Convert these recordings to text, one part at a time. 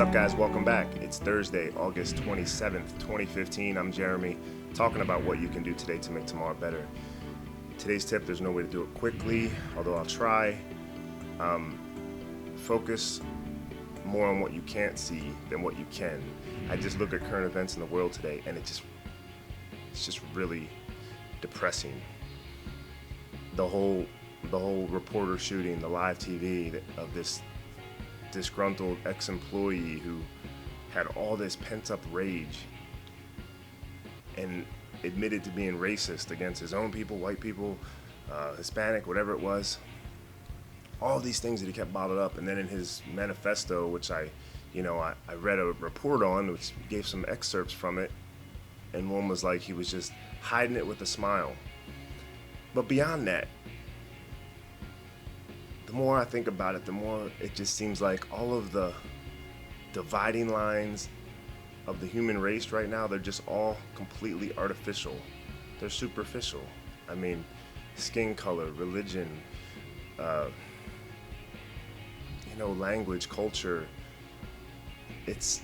up, guys? Welcome back. It's Thursday, August 27th, 2015. I'm Jeremy, talking about what you can do today to make tomorrow better. Today's tip, there's no way to do it quickly, although I'll try. Focus more on what you can't see than what you can. I just look at current events in the world today, and it's just really depressing. The whole reporter shooting, the live TV of this disgruntled ex-employee who had all this pent-up rage and admitted to being racist against his own people, white people, Hispanic, whatever it was. All these things that he kept bottled up, and then in his manifesto, which I read a report on, which gave some excerpts from it, and one was like he was just hiding it with a smile. But beyond that, the more I think about it, the more it just seems like all of the dividing lines of the human race right now, they're just all completely artificial. They're superficial. I mean, skin color, religion, language, culture. It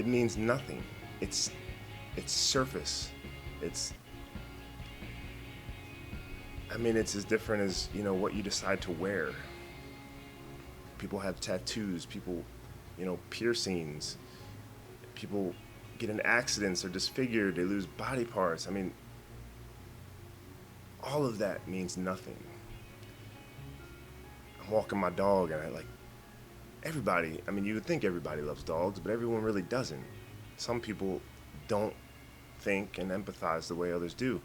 means nothing. It's surface. It's as different as, what you decide to wear. People have tattoos, people, piercings, people get in accidents, they're disfigured, they lose body parts. All of that means nothing. I'm walking my dog and everybody, you would think everybody loves dogs, but everyone really doesn't. Some people don't think and empathize the way others do.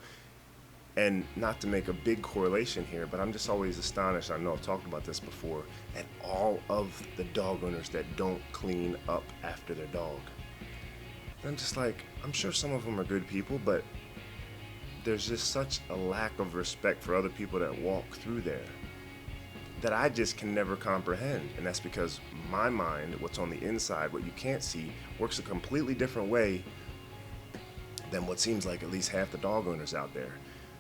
And not to make a big correlation here, but I'm just always astonished, I know I've talked about this before, at all of the dog owners that don't clean up after their dog. And I'm just like, I'm sure some of them are good people, but there's just such a lack of respect for other people that walk through there that I just can never comprehend. And that's because my mind, what's on the inside, what you can't see, works a completely different way than what seems like at least half the dog owners out there.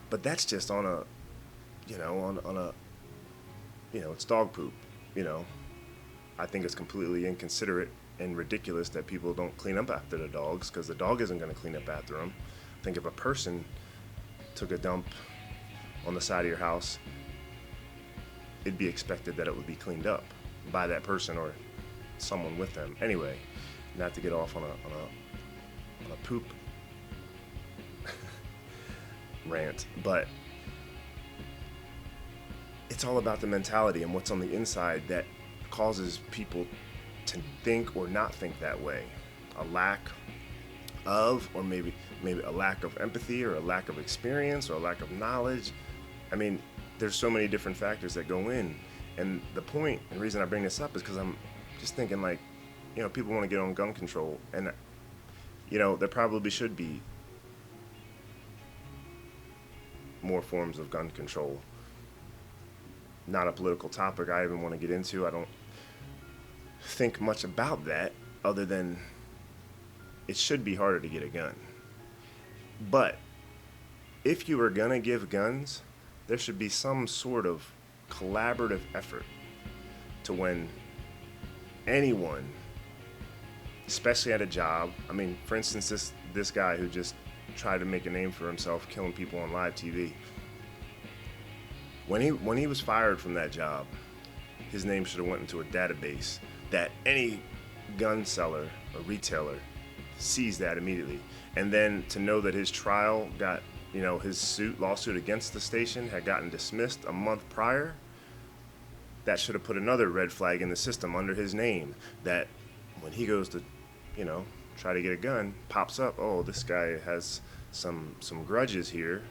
But that's just on a, it's dog poop, I think it's completely inconsiderate and ridiculous that people don't clean up after their dogs, because the dog isn't going to clean up after them. I think if a person took a dump on the side of your house, it'd be expected that it would be cleaned up by that person or someone with them. Anyway, not to get off on a poop rant, but it's all about the mentality and what's on the inside that causes people to think or not think that way. A lack of, or maybe a lack of empathy, or a lack of experience, or a lack of knowledge. There's so many different factors that go in, and the point and reason I bring this up is because I'm just thinking, people want to get on gun control, and there probably should be more forms of gun control. Not a political topic I even want to get into. I don't think much about that, other than it should be harder to get a gun. But if you are gonna give guns, there should be some sort of collaborative effort to when anyone, especially at a job, for instance, this guy who just tried to make a name for himself killing people on live TV. When he was fired from that job, his name should have went into a database that any gun seller or retailer sees that immediately. And then to know that his trial got, his lawsuit against the station had gotten dismissed a month prior, that should have put another red flag in the system under his name, that when he goes to, try to get a gun, pops up, oh, this guy has some grudges here.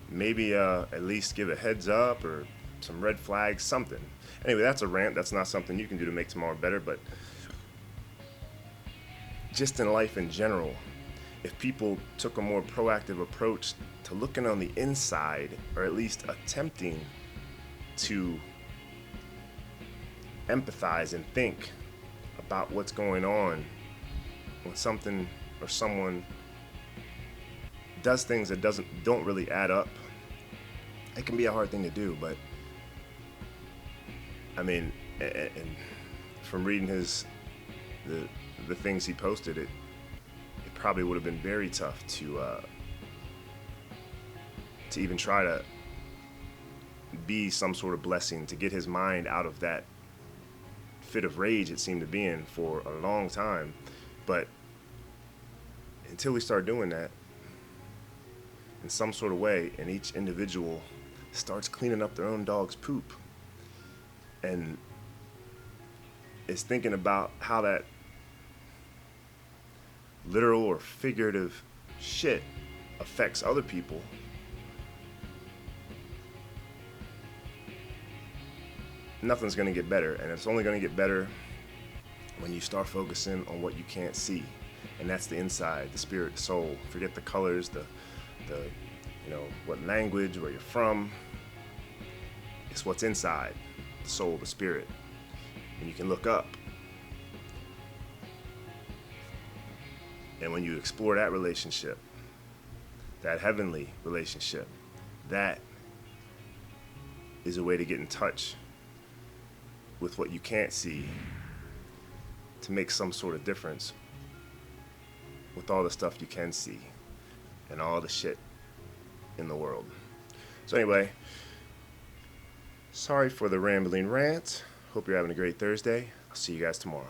Maybe at least give a heads up or some red flags, something. Anyway, that's a rant. That's not something you can do to make tomorrow better, but just in life in general, if people took a more proactive approach to looking on the inside, or at least attempting to empathize and think about what's going on when something or someone does things that don't really add up, it can be a hard thing to do. But and from reading the the things he posted, it probably would have been very tough to even try to be some sort of blessing, to get his mind out of that fit of rage it seemed to be in for a long time. But until we start doing that in some sort of way, and each individual starts cleaning up their own dog's poop and is thinking about how that literal or figurative shit affects other people, nothing's going to get better. And it's only going to get better when you start focusing on what you can't see. And that's the inside, the spirit, the soul. Forget the colors, the what language, where you're from. It's what's inside, the soul, the spirit. And you can look up. And when you explore that relationship, that heavenly relationship, that is a way to get in touch with what you can't see, to make some sort of difference with all the stuff you can see and all the shit in the world. So anyway, sorry for the rambling rant. Hope you're having a great Thursday. I'll see you guys tomorrow.